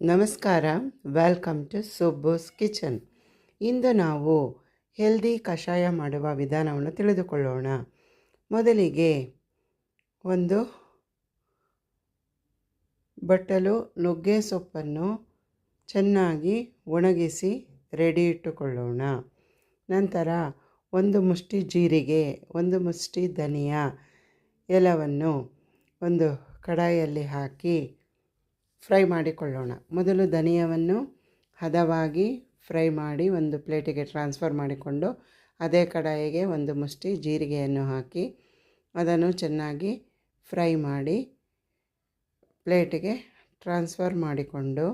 ನಮಸ್ಕಾರ, welcome to ಸುಬ್ಬುಸ್ kitchen. ಇಂದು ನಾವು healthy ಕಷಾಯ ಮಾಡುವ ವಿಧಾನವನ್ನು ತಿಳಿದುಕೊಳ್ಳೋಣ. ಮೊದಲಿಗೆ ಒಂದು ಬಟ್ಟಲು ನುಗ್ಗೆ ಸೊಪ್ಪನ್ನು ಚೆನ್ನಾಗಿ ಒಣಗಿಸಿ ರೆಡಿ ಇಟ್ಟುಕೊಳ್ಳೋಣ. ನಂತರ ಒಂದು ಮುಷ್ಟಿ ಜೀರಿಗೆ, ಒಂದು ಮುಷ್ಟಿ ಧನಿಯಾ ಎಲ್ಲವನ್ನು ಒಂದು ಕಡಾಯಿಯಲ್ಲಿ ಹಾಕಿ ಫ್ರೈ ಮಾಡಿಕೊಳ್ಳೋಣ. ಮೊದಲು ಧನಿಯಾವನ್ನು ಹದವಾಗಿ ಫ್ರೈ ಮಾಡಿ ಒಂದು ಪ್ಲೇಟಿಗೆ ಟ್ರಾನ್ಸ್ಫರ್ ಮಾಡಿಕೊಂಡು ಅದೇ ಕಡಾಯಿಗೆ ಒಂದು ಮುಷ್ಟಿ ಜೀರಿಗೆಯನ್ನು ಹಾಕಿ ಅದನ್ನು ಚೆನ್ನಾಗಿ ಫ್ರೈ ಮಾಡಿ ಪ್ಲೇಟಿಗೆ ಟ್ರಾನ್ಸ್ಫರ್ ಮಾಡಿಕೊಂಡು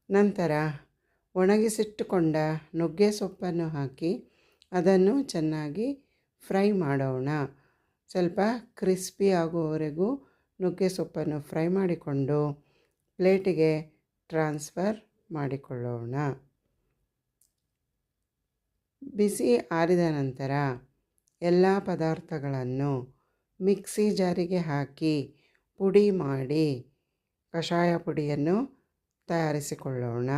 ನಂತರ ಒಣಗಿಸಿಟ್ಟುಕೊಂಡ ನುಗ್ಗೆ ಸೊಪ್ಪನ್ನು ಹಾಕಿ ಅದನ್ನು ಚೆನ್ನಾಗಿ ಫ್ರೈ ಮಾಡೋಣ. ಸ್ವಲ್ಪ ಕ್ರಿಸ್ಪಿ ಆಗುವವರೆಗೂ ನುಗ್ಗೆ ಸೊಪ್ಪನ್ನು ಫ್ರೈ ಮಾಡಿಕೊಂಡು ಪ್ಲೇಟಿಗೆ ಟ್ರಾನ್ಸ್ಫರ್ ಮಾಡಿಕೊಳ್ಳೋಣ. ಬಿಸಿ ಆರಿದ ನಂತರ ಎಲ್ಲ ಪದಾರ್ಥಗಳನ್ನು ಮಿಕ್ಸಿ ಜಾರಿಗೆ ಹಾಕಿ ಪುಡಿ ಮಾಡಿ ಕಷಾಯ ಪುಡಿಯನ್ನು ತಯಾರಿಸಿಕೊಳ್ಳೋಣ.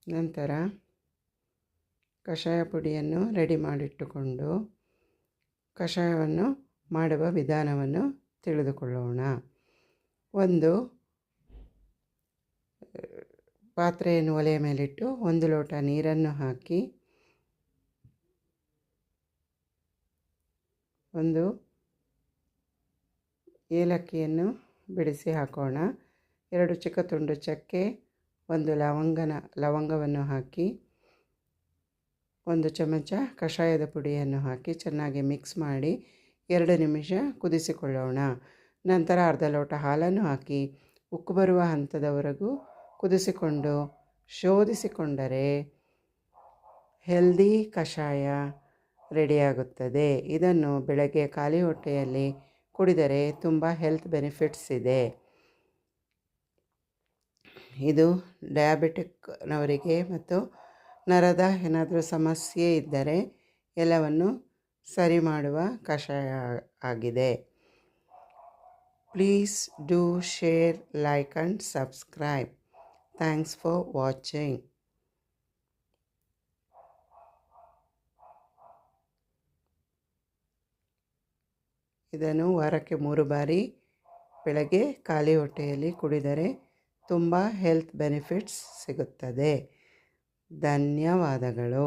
ನಂತರ ಕಷಾಯ ಪುಡಿಯನ್ನು ರೆಡಿ ಮಾಡಿಟ್ಟುಕೊಂಡು ಕಷಾಯವನ್ನು ಮಾಡುವ ವಿಧಾನವನ್ನು ತಿಳಿದುಕೊಳ್ಳೋಣ. ಒಂದು ಪಾತ್ರೆಯನ್ನು ಒಲೆಯ ಮೇಲಿಟ್ಟು 1 ಲೋಟ ನೀರನ್ನು ಹಾಕಿ ಒಂದು ಏಲಕ್ಕಿಯನ್ನು ಬಿಡಿಸಿ ಹಾಕೋಣ. 2 ಚಿಕ್ಕ ತುಂಡು ಚಕ್ಕೆ, 1 ಲವಂಗವನ್ನು ಹಾಕಿ 1 ಚಮಚ ಕಷಾಯದ ಪುಡಿಯನ್ನು ಹಾಕಿ ಚೆನ್ನಾಗಿ ಮಿಕ್ಸ್ ಮಾಡಿ 2 ನಿಮಿಷ ಕುದಿಸಿಕೊಳ್ಳೋಣ. ನಂತರ ಅರ್ಧ ಲೋಟ ಹಾಲನ್ನು ಹಾಕಿ ಉಕ್ಕು ಬರುವ ಹಂತದವರೆಗೂ ಕುದಿಸಿಕೊಂಡು ಶೋಧಿಸಿಕೊಂಡರೆ ಹೆಲ್ದಿ ಕಷಾಯ ರೆಡಿಯಾಗುತ್ತದೆ. ಇದನ್ನು ಬೆಳಗ್ಗೆ ಖಾಲಿ ಹೊಟ್ಟೆಯಲ್ಲಿ ಕುಡಿದರೆ ತುಂಬ ಹೆಲ್ತ್ ಬೆನಿಫಿಟ್ಸ್ ಇದೆ. ಇದು ಡಯಾಬಿಟಿಕ್ನವರಿಗೆ ಮತ್ತು ನರದ ಏನಾದರೂ ಸಮಸ್ಯೆ ಇದ್ದರೆ ಎಲ್ಲವನ್ನು ಸರಿ ಮಾಡುವ ಕಷಾಯ ಆಗಿದೆ. Please do share, like and subscribe. Thanks for watching. ಇದನ್ನು ವಾರಕ್ಕೆ 3 ಬಾರಿ ಬೆಳಗ್ಗೆ ಖಾಲಿ ಹೊಟ್ಟೆಯಲ್ಲಿ ಕುಡಿದರೆ ತುಂಬ ಹೆಲ್ತ್ ಬೆನಿಫಿಟ್ಸ್ ಸಿಗುತ್ತದೆ. ಧನ್ಯವಾದಗಳು.